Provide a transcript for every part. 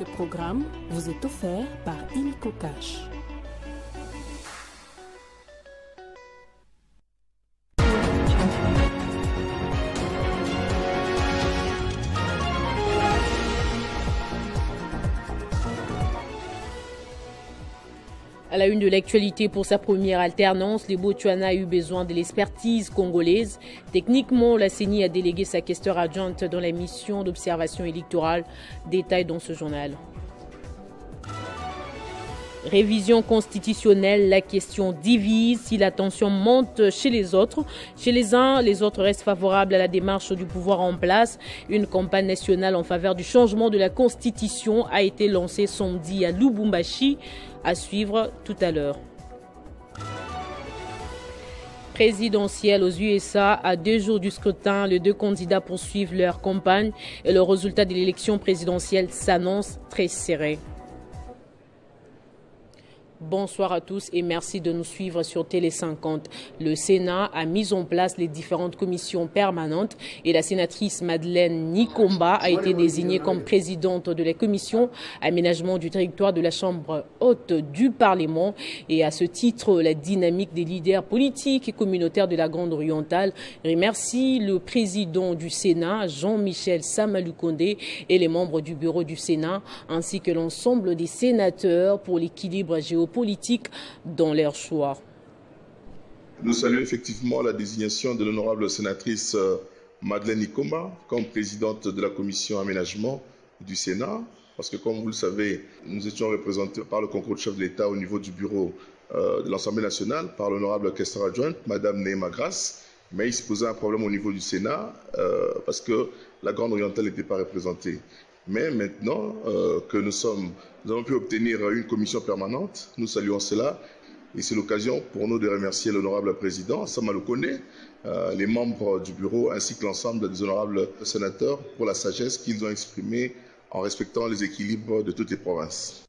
Ce programme vous est offert par Illico Cash. À la une de l'actualité pour sa première alternance, le Botswana a eu besoin de l'expertise congolaise. Techniquement, la CENI a délégué sa questeur adjointe dans la mission d'observation électorale. Détail dans ce journal. Révision constitutionnelle, la question divise. Si la tension monte chez les autres, chez les uns, les autres restent favorables à la démarche du pouvoir en place. Une campagne nationale en faveur du changement de la constitution a été lancée samedi à Lubumbashi. À suivre tout à l'heure. Présidentielle aux USA, à 2 jours du scrutin, les deux candidats poursuivent leur campagne et le résultat de l'élection présidentielle s'annonce très serré. Bonsoir à tous et merci de nous suivre sur Télé 50. Le Sénat a mis en place les différentes commissions permanentes et la sénatrice Madeleine Nikomba a été désignée comme présidente de la commission aménagement du territoire de la Chambre haute du Parlement. Et à ce titre, la dynamique des leaders politiques et communautaires de la Grande Orientale remercie le président du Sénat, Jean-Michel Samalukonde, et les membres du bureau du Sénat, ainsi que l'ensemble des sénateurs pour l'équilibre géopolitique dans leur choix. Nous saluons effectivement la désignation de l'honorable sénatrice Madeleine Nikomba comme présidente de la commission aménagement du Sénat, parce que comme vous le savez, nous étions représentés par le concours de chef de l'État au niveau du bureau de l'Assemblée nationale par l'honorable questeur adjointe, Madame Néma Grasse, mais il se posait un problème au niveau du Sénat parce que la Grande Orientale n'était pas représentée. Mais maintenant que nous avons pu obtenir une commission permanente, nous saluons cela et c'est l'occasion pour nous de remercier l'honorable président Samalukonde, les membres du bureau ainsi que l'ensemble des honorables sénateurs pour la sagesse qu'ils ont exprimée en respectant les équilibres de toutes les provinces.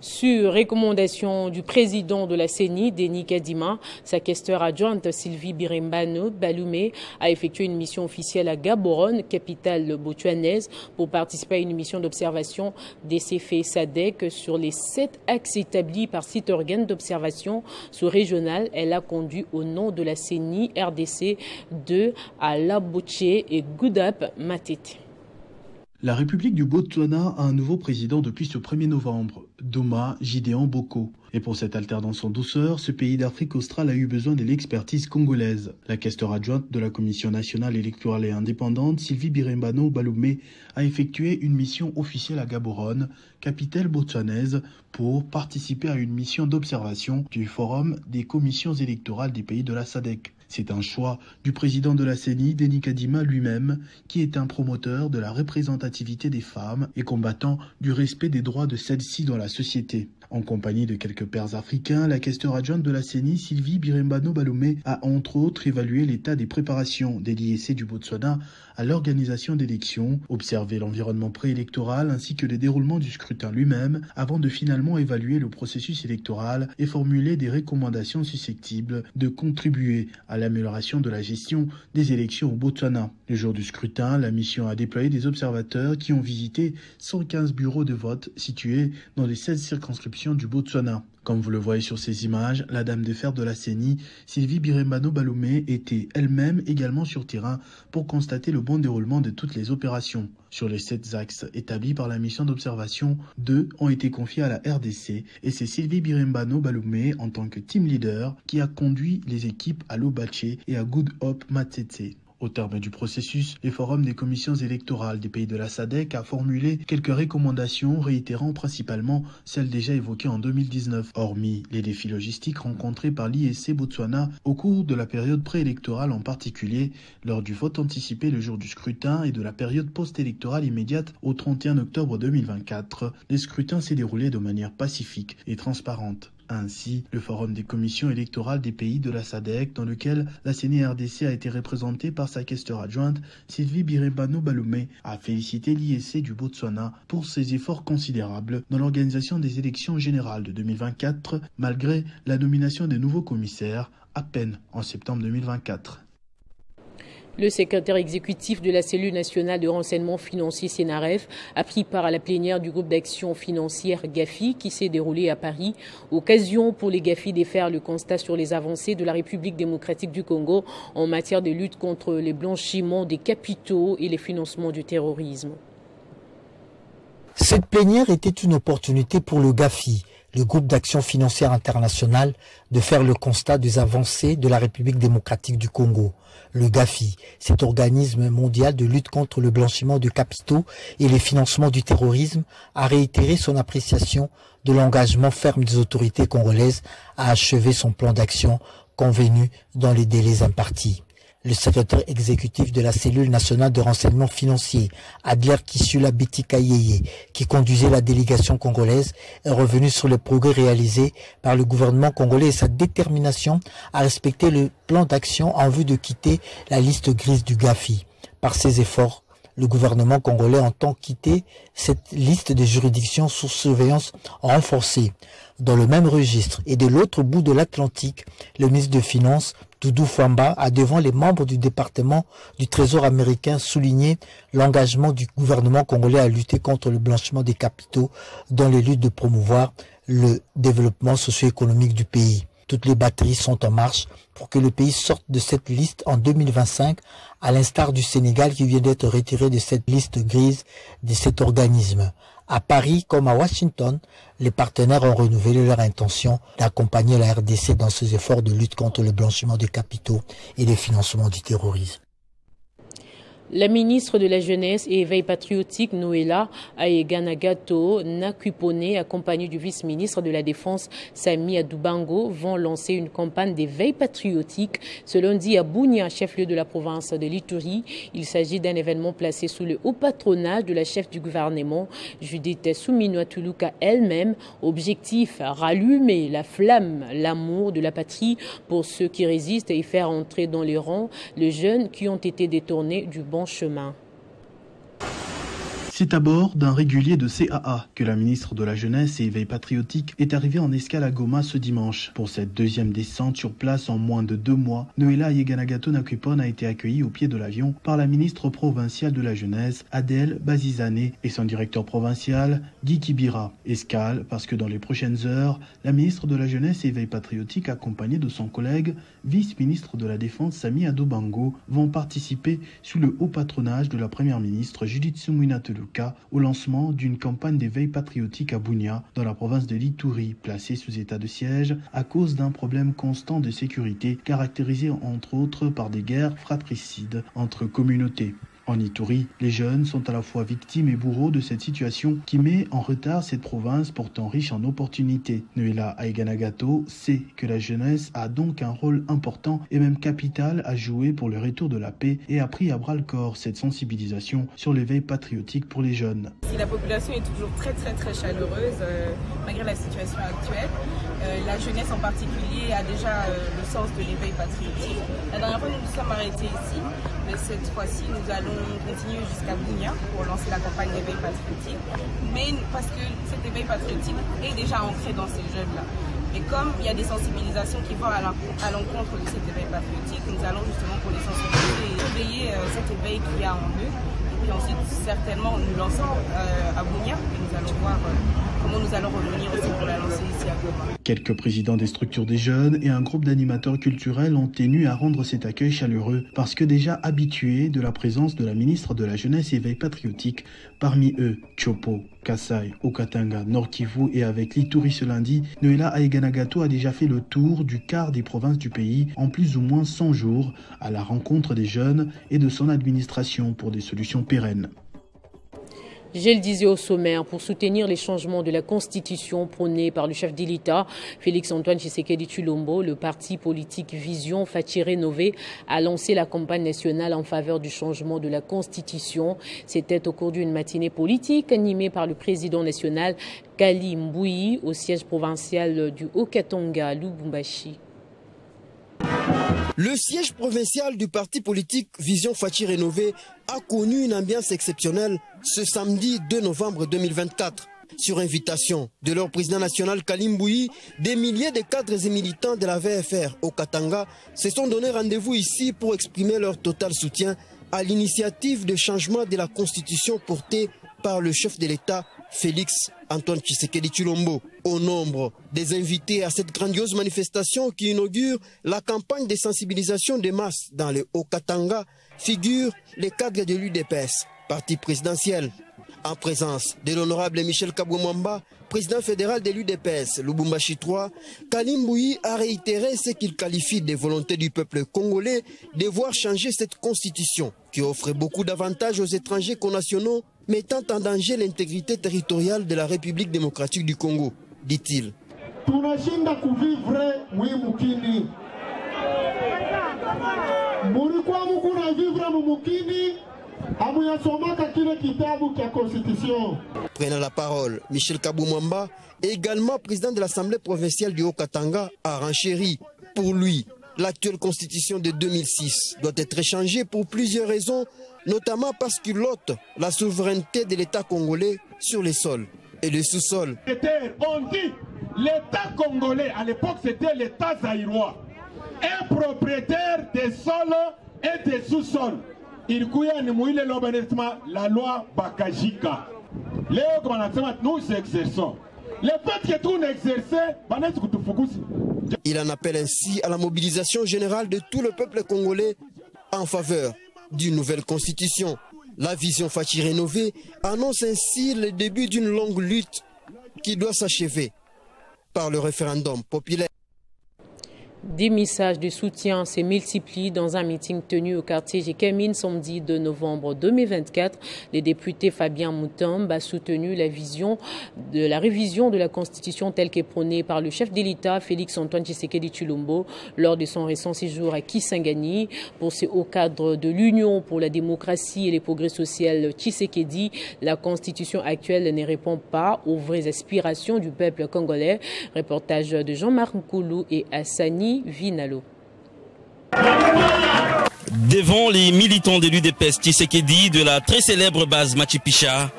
Sur recommandation du président de la CENI, Denis Kadima, sa questeur adjointe Sylvie Birembano Baloumé a effectué une mission officielle à Gaborone, capitale botswanaise, pour participer à une mission d'observation des CFE SADC sur les 7 axes établis par 7 organes d'observation sous-régional. Elle a conduit au nom de la CENI RDC 2 à Laboche et Goudap Matete. La République du Botswana a un nouveau président depuis ce 1er novembre, Doma Gideon Boko. Et pour cette alternance en douceur, ce pays d'Afrique australe a eu besoin de l'expertise congolaise. La questeur adjointe de la Commission nationale électorale et indépendante, Sylvie Birembano Baloumé, a effectué une mission officielle à Gaborone, capitale botswanaise, pour participer à une mission d'observation du Forum des commissions électorales des pays de la SADC. C'est un choix du président de la CENI, Denis Kadima lui-même, qui est un promoteur de la représentativité des femmes et combattant du respect des droits de celles-ci dans la société. En compagnie de quelques pairs africains, la questeur adjointe de la CENI, Sylvie Birembano Baloumé, a entre autres évalué l'état des préparations des l'IEC du Botswana à l'organisation d'élections, observé l'environnement préélectoral ainsi que le déroulement du scrutin lui-même, avant de finalement évaluer le processus électoral et formuler des recommandations susceptibles de contribuer à l'amélioration de la gestion des élections au Botswana. Le jour du scrutin, la mission a déployé des observateurs qui ont visité 115 bureaux de vote situés dans les 16 circonscriptions du Botswana. Comme vous le voyez sur ces images, la dame de fer de la CENI, Sylvie Birembano Baloumé, était elle-même également sur terrain pour constater le bon déroulement de toutes les opérations. Sur les 7 axes établis par la mission d'observation, 2 ont été confiés à la RDC et c'est Sylvie Birembano Baloumé en tant que team leader qui a conduit les équipes à Lobache et à Good Hope Matete. Au terme du processus, le Forum des commissions électorales des pays de la SADC a formulé quelques recommandations réitérant principalement celles déjà évoquées en 2019, hormis les défis logistiques rencontrés par l'IEC Botswana au cours de la période préélectorale, en particulier lors du vote anticipé le jour du scrutin et de la période post-électorale immédiate au 31 octobre 2024. Le scrutin s'est déroulé de manière pacifique et transparente. Ainsi, le Forum des commissions électorales des pays de la SADC, dans lequel la CENI-RDC a été représentée par sa questeur adjointe, Sylvie Birembano Baloumé, a félicité l'IEC du Botswana pour ses efforts considérables dans l'organisation des élections générales de 2024, malgré la nomination des nouveaux commissaires à peine en septembre 2024. Le secrétaire exécutif de la cellule nationale de renseignement financier Sénaref a pris part à la plénière du groupe d'action financière GAFI qui s'est déroulée à Paris. Occasion pour les GAFI de faire le constat sur les avancées de la République démocratique du Congo en matière de lutte contre les blanchiments des capitaux et les financements du terrorisme. Cette plénière était une opportunité pour le GAFI, le groupe d'action financière internationale, de faire le constat des avancées de la République démocratique du Congo. Le GAFI, cet organisme mondial de lutte contre le blanchiment de capitaux et les financements du terrorisme, a réitéré son appréciation de l'engagement ferme des autorités congolaises à achever son plan d'action convenu dans les délais impartis. Le secrétaire exécutif de la cellule nationale de renseignement financier, Adler Kissula Bitikayeye, qui conduisait la délégation congolaise, est revenu sur les progrès réalisés par le gouvernement congolais et sa détermination à respecter le plan d'action en vue de quitter la liste grise du GAFI. Par ces efforts, le gouvernement congolais entend quitter cette liste de juridictions sous surveillance renforcée. Dans le même registre et de l'autre bout de l'Atlantique, le ministre des Finances, Doudou Fwamba, a devant les membres du département du Trésor américain souligné l'engagement du gouvernement congolais à lutter contre le blanchiment des capitaux dans les luttes de promouvoir le développement socio-économique du pays. Toutes les batteries sont en marche pour que le pays sorte de cette liste en 2025, à l'instar du Sénégal qui vient d'être retiré de cette liste grise de cet organisme. À Paris comme à Washington, les partenaires ont renouvelé leur intention d'accompagner la RDC dans ses efforts de lutte contre le blanchiment des capitaux et le financement du terrorisme. La ministre de la Jeunesse et Éveil patriotique, Noéla Ayeganagato Nakupone, accompagnée du vice-ministre de la Défense, Sami Adoubango, vont lancer une campagne d'éveil patriotique ce lundi à Bunia, chef-lieu de la province de l'Ituri. Il s'agit d'un événement placé sous le haut patronage de la chef du gouvernement, Judith Souminoa Tuluka elle-même. Objectif, rallumer la flamme, l'amour de la patrie pour ceux qui résistent et faire entrer dans les rangs les jeunes qui ont été détournés du bon chemin. C'est à bord d'un régulier de CAA que la ministre de la Jeunesse et Éveil patriotique est arrivée en escale à Goma ce dimanche. Pour cette deuxième descente sur place en moins de 2 mois, Noéla Ayeganagato Nakupone a été accueillie au pied de l'avion par la ministre provinciale de la Jeunesse, Adèle Bazizane, et son directeur provincial, Guy Kibira. Escale parce que dans les prochaines heures, la ministre de la Jeunesse et Éveil patriotique, accompagnée de son collègue, vice-ministre de la Défense, Sami Adoubango, vont participer sous le haut patronage de la première ministre, Judith Souminoa Tuluka, au lancement d'une campagne d'éveil patriotique à Bunia, dans la province de l'Ituri, placée sous état de siège à cause d'un problème constant de sécurité caractérisé entre autres par des guerres fratricides entre communautés. En Ituri, les jeunes sont à la fois victimes et bourreaux de cette situation qui met en retard cette province pourtant riche en opportunités. Noéla Ayeganagato sait que la jeunesse a donc un rôle important et même capital à jouer pour le retour de la paix et a pris à bras le corps cette sensibilisation sur l'éveil patriotique pour les jeunes. Si la population est toujours très chaleureuse malgré la situation actuelle, la jeunesse en particulier a déjà le sens de l'éveil patriotique. La dernière fois nous nous sommes arrêtés ici, mais cette fois-ci nous allons continuer jusqu'à Bunia pour lancer la campagne d'éveil patriotique, mais parce que cet éveil patriotique est déjà ancré dans ces jeunes-là. Et comme il y a des sensibilisations qui vont à l'encontre de cet éveil patriotique, nous allons justement pour les sensibiliser et éveiller cet éveil qu'il y a en eux. Et puis ensuite, certainement, nous lançons à Bunia et nous allons voir comment nous allons revenir aussi pour la lancer ici à Goma. Quelques présidents des structures des jeunes et un groupe d'animateurs culturels ont tenu à rendre cet accueil chaleureux parce que déjà habitués de la présence de la ministre de la Jeunesse et Éveil patriotique, parmi eux Chopo, Kasai, Okatanga, Nord Kivu et avec l'Ituri ce lundi, Noéla Ayeganagato a déjà fait le tour du quart des provinces du pays en plus ou moins 100 jours à la rencontre des jeunes et de son administration pour des solutions pérennes. Je le disais au sommaire, pour soutenir les changements de la Constitution prônés par le chef de l'État, Félix-Antoine Tshisekedi Tshilombo, le parti politique Vision Fachi Rénové a lancé la campagne nationale en faveur du changement de la Constitution. C'était au cours d'une matinée politique animée par le président national Kali Mbouyi au siège provincial du Haut-Katanga à Lubumbashi. Le siège provincial du parti politique Vision Fachi Rénové a connu une ambiance exceptionnelle ce samedi 2 novembre 2024. Sur invitation de leur président national Kalim Bouyi, des milliers de cadres et militants de la VFR au Katanga se sont donné rendez-vous ici pour exprimer leur total soutien à l'initiative de changement de la constitution portée par le chef de l'État Félix Antoine Tshisekedi Tshilombo. Au nombre des invités à cette grandiose manifestation qui inaugure la campagne de sensibilisation des masses dans le Haut-Katanga figurent les cadres de l'UDPS, parti présidentiel. En présence de l'honorable Michel Kabouamwamba, président fédéral de l'UDPS, Lubumbashi 3, Kalim Bouyi a réitéré ce qu'il qualifie de volonté du peuple congolais de voir changer cette constitution qui offre beaucoup d'avantages aux étrangers connationaux, mettant en danger l'intégrité territoriale de la République démocratique du Congo, dit-il. Prenant la parole, Michel Kabouamwamba, également président de l'Assemblée provinciale du Haut-Katanga, a renchéri. Pour lui, l'actuelle constitution de 2006 doit être changée pour plusieurs raisons, notamment parce qu'il ôte la souveraineté de l'État congolais sur les sols et le sous-sol. On dit l'État congolais, à l'époque c'était l'État zaïrois, un propriétaire des sols et des sous-sols. Il couille la loi Bakajika. Nous exerçons. Le fait que tout n'exerçait, il en appelle ainsi à la mobilisation générale de tout le peuple congolais en faveur d'une nouvelle constitution. La vision Fachi rénovée annonce ainsi le début d'une longue lutte qui doit s'achever par le référendum populaire. Des messages de soutien se multiplient dans un meeting tenu au quartier Jekemine samedi 2 novembre 2024. Le député Fabien Moutombe a soutenu la révision de la Constitution telle qu'est prônée par le chef de l'État Félix Antoine Tshisekedi Tshilombo lors de son récent séjour à Kisangani. Pour ce haut cadre de l'Union pour la démocratie et les progrès sociaux Tshisekedi, la Constitution actuelle ne répond pas aux vraies aspirations du peuple congolais. Reportage de Jean-Marc Nkoulou et Hassani Vinalo. Devant les militants de l'UDPS Tshisekedi de la très célèbre base Machipicha,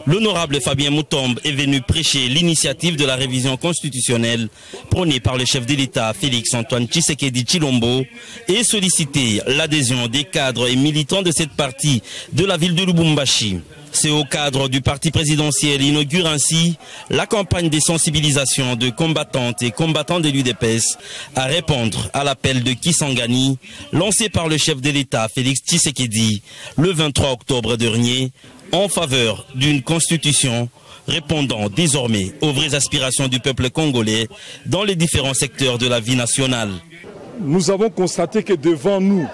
l'honorable Fabien Moutombe est venu prêcher l'initiative de la révision constitutionnelle prônée par le chef de l'État Félix Antoine Tshisekedi Tshilombo et solliciter l'adhésion des cadres et militants de cette partie de la ville de Lubumbashi. C'est au cadre du parti présidentiel inaugure ainsi la campagne de sensibilisation de combattantes et combattants de l'UDPS à répondre à l'appel de Kisangani lancé par le chef de l'État Félix Tshisekedi le 23 octobre dernier en faveur d'une constitution répondant désormais aux vraies aspirations du peuple congolais dans les différents secteurs de la vie nationale. Nous avons constaté que devant nous,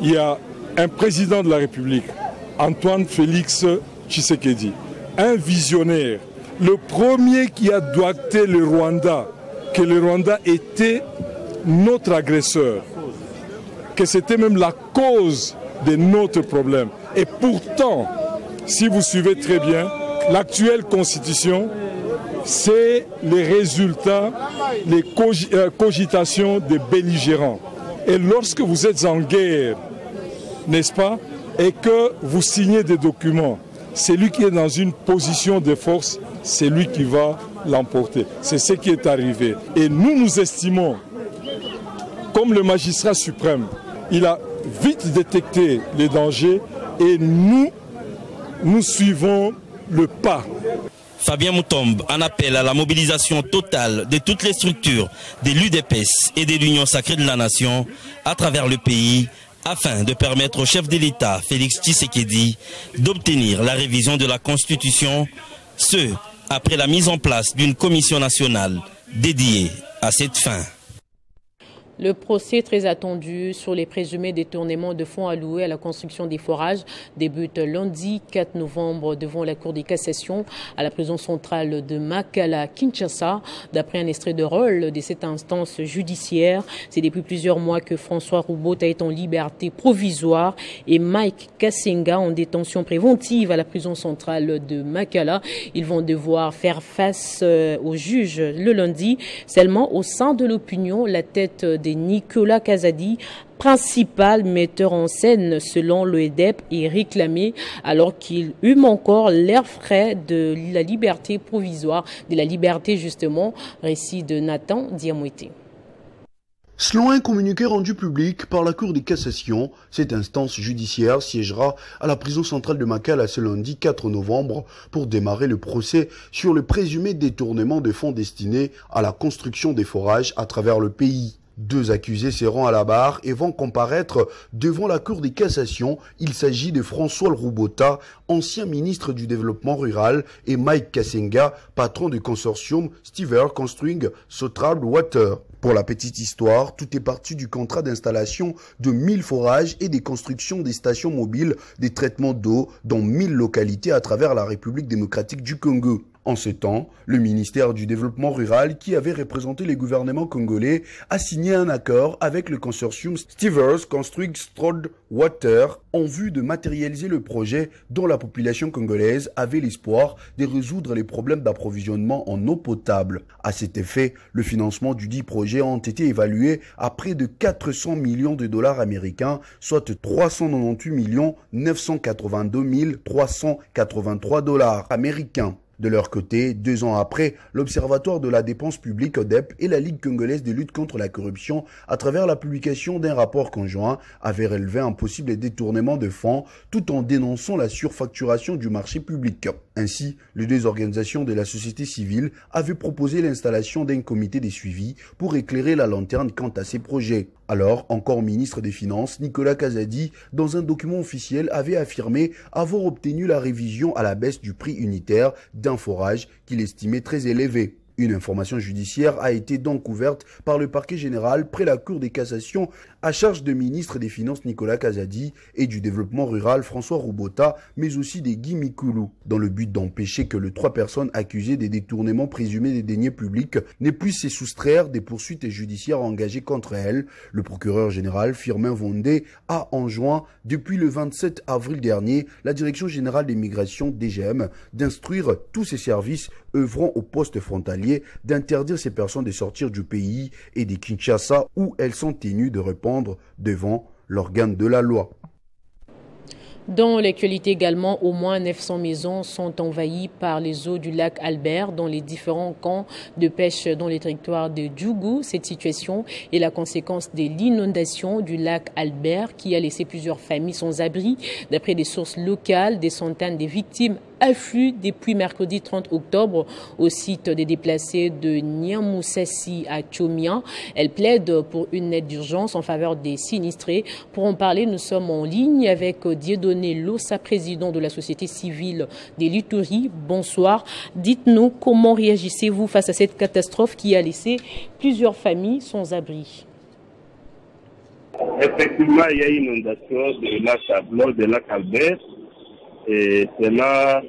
il y a un président de la République, Antoine Félix Tshisekedi, un visionnaire, le premier qui a doigté le Rwanda, que le Rwanda était notre agresseur, que c'était même la cause de notre problème. Et pourtant, si vous suivez très bien, l'actuelle constitution, c'est les résultats, les cogitations des belligérants. Et lorsque vous êtes en guerre, n'est-ce pas, et que vous signez des documents, celui qui est dans une position de force, c'est lui qui va l'emporter. C'est ce qui est arrivé. Et nous estimons, comme le magistrat suprême, il a vite détecté les dangers et nous suivons le pas. Fabien Moutombe en appelle à la mobilisation totale de toutes les structures de l'UDPS et de l'Union sacrée de la nation à travers le pays afin de permettre au chef de l'État, Félix Tshisekedi, d'obtenir la révision de la Constitution, ce, après la mise en place d'une commission nationale dédiée à cette fin. Le procès très attendu sur les présumés détournements de fonds alloués à la construction des forages débute lundi 4 novembre devant la Cour de cassation à la prison centrale de Makala, Kinshasa. D'après un extrait de rôle de cette instance judiciaire, c'est depuis plusieurs mois que François Roubaud est en liberté provisoire et Mike Kassenga en détention préventive à la prison centrale de Makala. Ils vont devoir faire face au juge le lundi. Seulement au sein de l'opinion, la tête des Nicolas Kazadi principal metteur en scène selon l'OEDEP est réclamé alors qu'il hume encore l'air frais de la liberté provisoire, de la liberté justement, récit de Nathan Diamouité. Selon un communiqué rendu public par la Cour de cassation, cette instance judiciaire siégera à la prison centrale de Makala ce lundi 4 novembre pour démarrer le procès sur le présumé détournement de fonds destinés à la construction des forages à travers le pays. 2 accusés seront à la barre et vont comparaître devant la Cour de cassation. Il s'agit de François Roubota, ancien ministre du Développement rural, et Mike Kasenga, patron du consortium Stiver Construing Sotral Water. Pour la petite histoire, tout est parti du contrat d'installation de 1000 forages et des constructions des stations mobiles des traitements d'eau dans 1000 localités à travers la République démocratique du Congo. En ce temps, le ministère du Développement rural, qui avait représenté les gouvernements congolais, a signé un accord avec le consortium Stivers Construct Stroud Water en vue de matérialiser le projet dont la population congolaise avait l'espoir de résoudre les problèmes d'approvisionnement en eau potable. À cet effet, le financement du dit projet a été évalué à près de 400 millions de dollars américains, soit 398 982 383 dollars américains. De leur côté, 2 ans après, l'Observatoire de la dépense publique ODEP et la Ligue congolaise de lutte contre la corruption, à travers la publication d'un rapport conjoint, avaient relevé un possible détournement de fonds tout en dénonçant la surfacturation du marché public. Ainsi, les 2 organisations de la société civile avaient proposé l'installation d'un comité de suivi pour éclairer la lanterne quant à ces projets. Alors, encore ministre des Finances, Nicolas Kazadi, dans un document officiel, avait affirmé avoir obtenu la révision à la baisse du prix unitaire d'un forage qu'il estimait très élevé. Une information judiciaire a été donc ouverte par le parquet général près la Cour des cassations à charge de ministre des Finances Nicolas Kazadi et du Développement rural François Roubota, mais aussi des Guy Mikulu, dans le but d'empêcher que les 3 personnes accusées des détournements présumés des deniers publics n'aient pu se soustraire des poursuites judiciaires engagées contre elles. Le procureur général Firmin Vondé a enjoint, depuis le 27 avril dernier, la Direction générale des migrations DGM d'instruire tous ses services œuvrant au poste frontalier d'interdire ces personnes de sortir du pays et de Kinshasa où elles sont tenues de répondre devant l'organe de la loi. Dans l'actualité également, au moins 900 maisons sont envahies par les eaux du lac Albert dans les différents camps de pêche dans les territoires de Djougou. Cette situation est la conséquence de l'inondation du lac Albert qui a laissé plusieurs familles sans abri. D'après des sources locales, des centaines de victimes affluent depuis mercredi 30 octobre au site des déplacés de Niamoussassi à Tchomia. Elle plaide pour une aide d'urgence en faveur des sinistrés. Pour en parler, nous sommes en ligne avec Dieudonné Lossa, président de la société civile des Litouries. Bonsoir. Dites-nous comment réagissez-vous face à cette catastrophe qui a laissé plusieurs familles sans abri? Effectivement, il y a une inondation de lac Albert. Et cela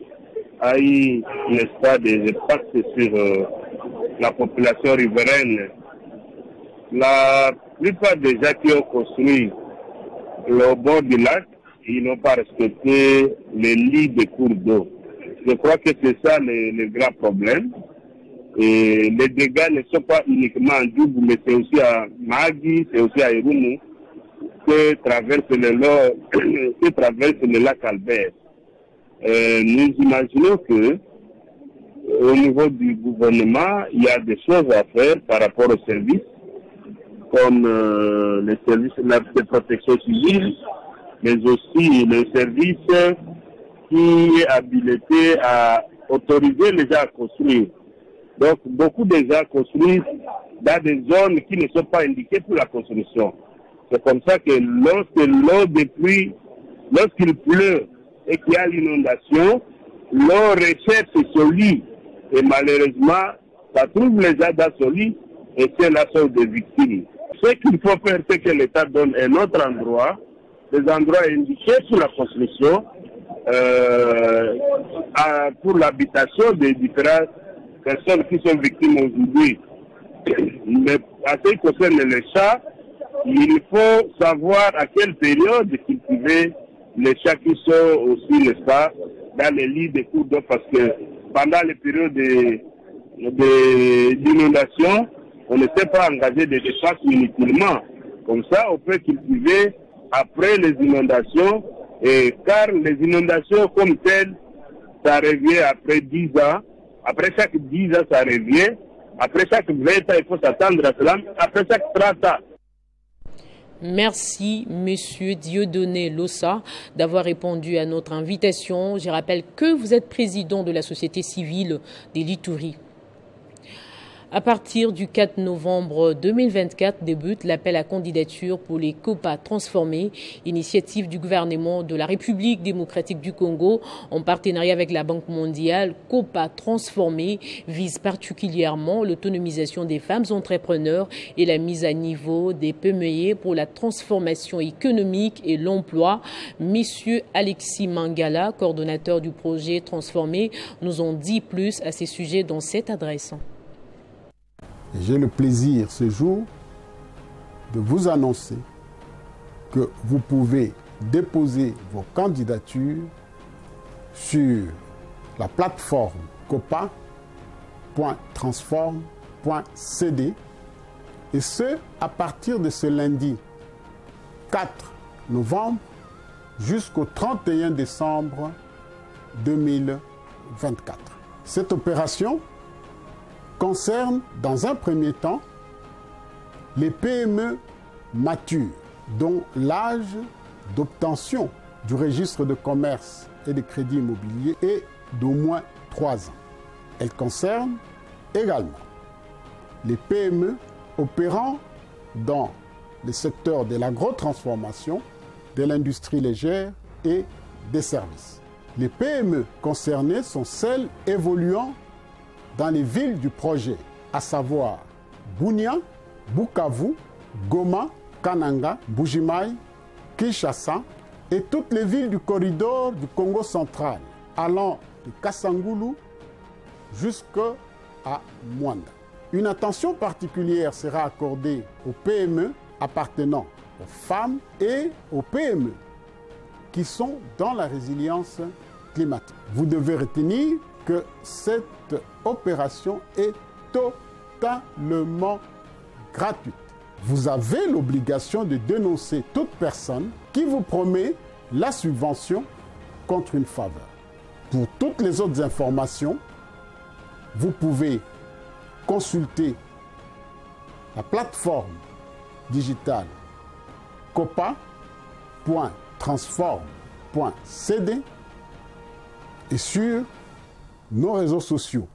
a eu, n'est-ce pas, des impacts sur la population riveraine. La plupart des gens qui ont construit le bord du lac, ils n'ont pas respecté les lits de cours d'eau. Je crois que c'est ça le grand problème. Et les dégâts ne sont pas uniquement en Djougou, mais c'est aussi à Magui, c'est aussi à Irumu que traverse le lac Albert. Nous imaginons que au niveau du gouvernement, il y a des choses à faire par rapport aux services, comme les services de protection civile, mais aussi le service qui est habilité à autoriser les gens à construire. Donc, beaucoup de gens construisent dans des zones qui ne sont pas indiquées pour la construction. C'est comme ça que lorsqu'il pleut et qu'il y a l'inondation, l'eau recherche ce lit. Et malheureusement, ça trouve les gens dans ce lit et c'est là sont des victimes. Ce qu'il faut faire, c'est que l'État donne un autre endroit, des endroits indiqués pour la construction, pour l'habitation des différentes personnes qui sont victimes aujourd'hui. Mais à ce qui concerne les chats, il faut savoir à quelle période cultiver les chats qui sont aussi, n'est-ce pas, dans les lits de cours d'eau, parce que pendant les périodes d'inondation, on ne s'est pas engagé de dépenses inutilement. Comme ça, on peut cultiver après les inondations, et car les inondations comme telles, ça revient après 10 ans. Après chaque 10 ans, ça revient. Après chaque 20 ans, il faut s'attendre à cela. Après chaque 30 ans. Merci, Monsieur Dieudonné Lossa, d'avoir répondu à notre invitation. Je rappelle que vous êtes président de la société civile des Litouris. À partir du 4 novembre 2024 débute l'appel à candidature pour les COPA transformés, initiative du gouvernement de la République démocratique du Congo en partenariat avec la Banque mondiale. COPA transformés vise particulièrement l'autonomisation des femmes entrepreneurs et la mise à niveau des PME pour la transformation économique et l'emploi. Messieurs Alexis Mangala, coordonnateur du projet Transformé, nous en dit plus à ces sujets dans cette adresse. J'ai le plaisir ce jour de vous annoncer que vous pouvez déposer vos candidatures sur la plateforme copa.transform.cd et ce à partir de ce lundi 4 novembre jusqu'au 31 décembre 2024. Cette opération concerne dans un premier temps les PME matures dont l'âge d'obtention du registre de commerce et de crédit immobilier est d'au moins 3 ans. Elle concerne également les PME opérant dans les secteurs de l'agrotransformation, de l'industrie légère et des services. Les PME concernées sont celles évoluant dans les villes du projet, à savoir Bunia, Bukavu, Goma, Kananga, Mbuji-Mayi, Kinshasa et toutes les villes du corridor du Congo central, allant de Kasangulu jusqu'à Mwanda. Une attention particulière sera accordée aux PME appartenant aux femmes et aux PME qui sont dans la résilience climatique. Vous devez retenir que cette opération est totalement gratuite. Vous avez l'obligation de dénoncer toute personne qui vous promet la subvention contre une faveur. Pour toutes les autres informations, vous pouvez consulter la plateforme digitale copa.transform.cd et sur nos réseaux sociaux.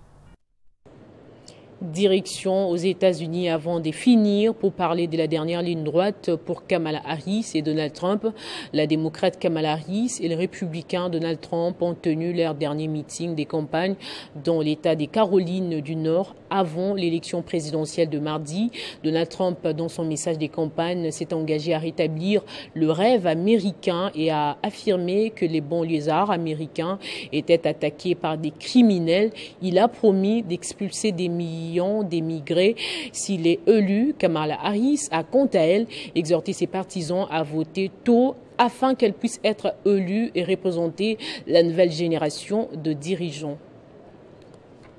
Direction aux États-Unis avant de finir pour parler de la dernière ligne droite pour Kamala Harris et Donald Trump. La démocrate Kamala Harris et le républicain Donald Trump ont tenu leur dernier meeting des campagnes dans l'État des Carolines du Nord avant l'élection présidentielle de mardi. Donald Trump, dans son message des campagnes, s'est engagé à rétablir le rêve américain et a affirmé que les banlieusards américains étaient attaqués par des criminels. Il a promis d'expulser des millions d'émigrés s'il est élu. Kamala Harris a quant à elle exhorté ses partisans à voter tôt afin qu'elle puisse être élue et représenter la nouvelle génération de dirigeants.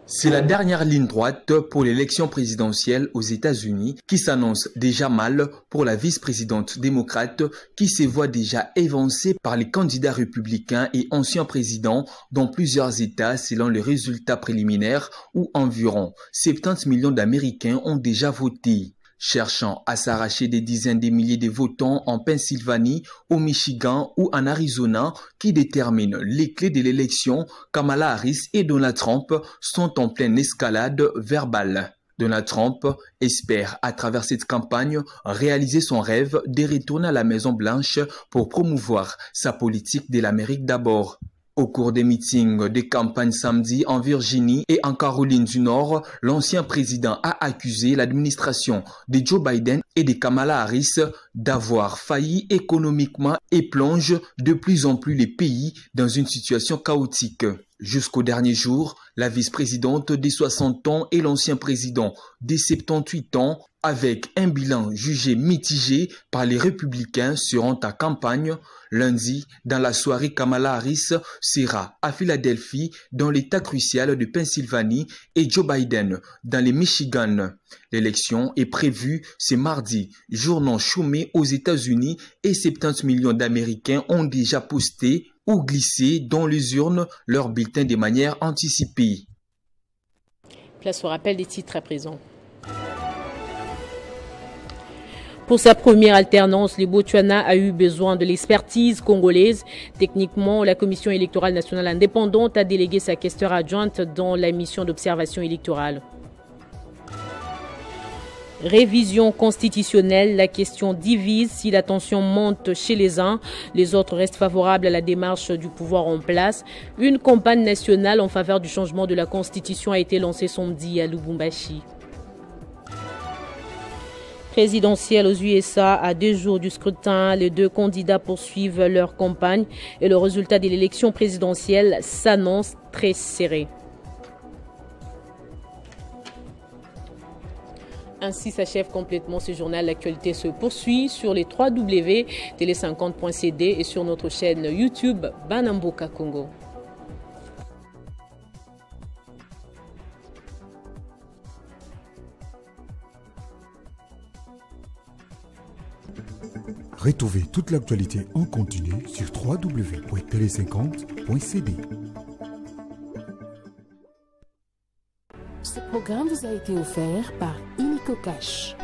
C'est la dernière ligne droite pour l'élection présidentielle aux États-Unis qui s'annonce déjà mal pour la vice-présidente démocrate qui se voit déjà évincée par les candidats républicains et anciens présidents dans plusieurs États selon les résultats préliminaires où environ 70 millions d'Américains ont déjà voté. Cherchant à s'arracher des dizaines de milliers de votants en Pennsylvanie, au Michigan ou en Arizona qui déterminent les clés de l'élection, Kamala Harris et Donald Trump sont en pleine escalade verbale. Donald Trump espère à travers cette campagne réaliser son rêve de retourner à la Maison-Blanche pour promouvoir sa politique de l'Amérique d'abord. Au cours des meetings de campagne samedi en Virginie et en Caroline du Nord, l'ancien président a accusé l'administration de Joe Biden et de Kamala Harris d'avoir failli économiquement et plonge de plus en plus les pays dans une situation chaotique. Jusqu'au dernier jour, la vice-présidente des 60 ans et l'ancien président des 78 ans, avec un bilan jugé mitigé par les républicains, seront à campagne. Lundi, dans la soirée, Kamala Harris sera à Philadelphie, dans l'État crucial de Pennsylvanie, et Joe Biden dans les Michigan. L'élection est prévue ce mardi, jour non chômé aux États-Unis, et 70 millions d'Américains ont déjà posté ou glissé dans les urnes leur bulletin de manière anticipée. Place au rappel des titres à présent. Pour sa première alternance, le Botswana a eu besoin de l'expertise congolaise. Techniquement, la Commission électorale nationale indépendante a délégué sa questeur adjointe dans la mission d'observation électorale. Révision constitutionnelle, la question divise. Si la tension monte chez les uns, les autres restent favorables à la démarche du pouvoir en place. Une campagne nationale en faveur du changement de la Constitution a été lancée samedi à Lubumbashi. Présidentielle aux USA, à 2 jours du scrutin, les deux candidats poursuivent leur campagne et le résultat de l'élection présidentielle s'annonce très serré. Ainsi s'achève complètement ce journal. L'actualité se poursuit sur les www.tele50.cd et sur notre chaîne YouTube Banamboka Congo. Retrouvez toute l'actualité en continu sur www.tele50.cd. Ce programme vous a été offert par Illico Cash.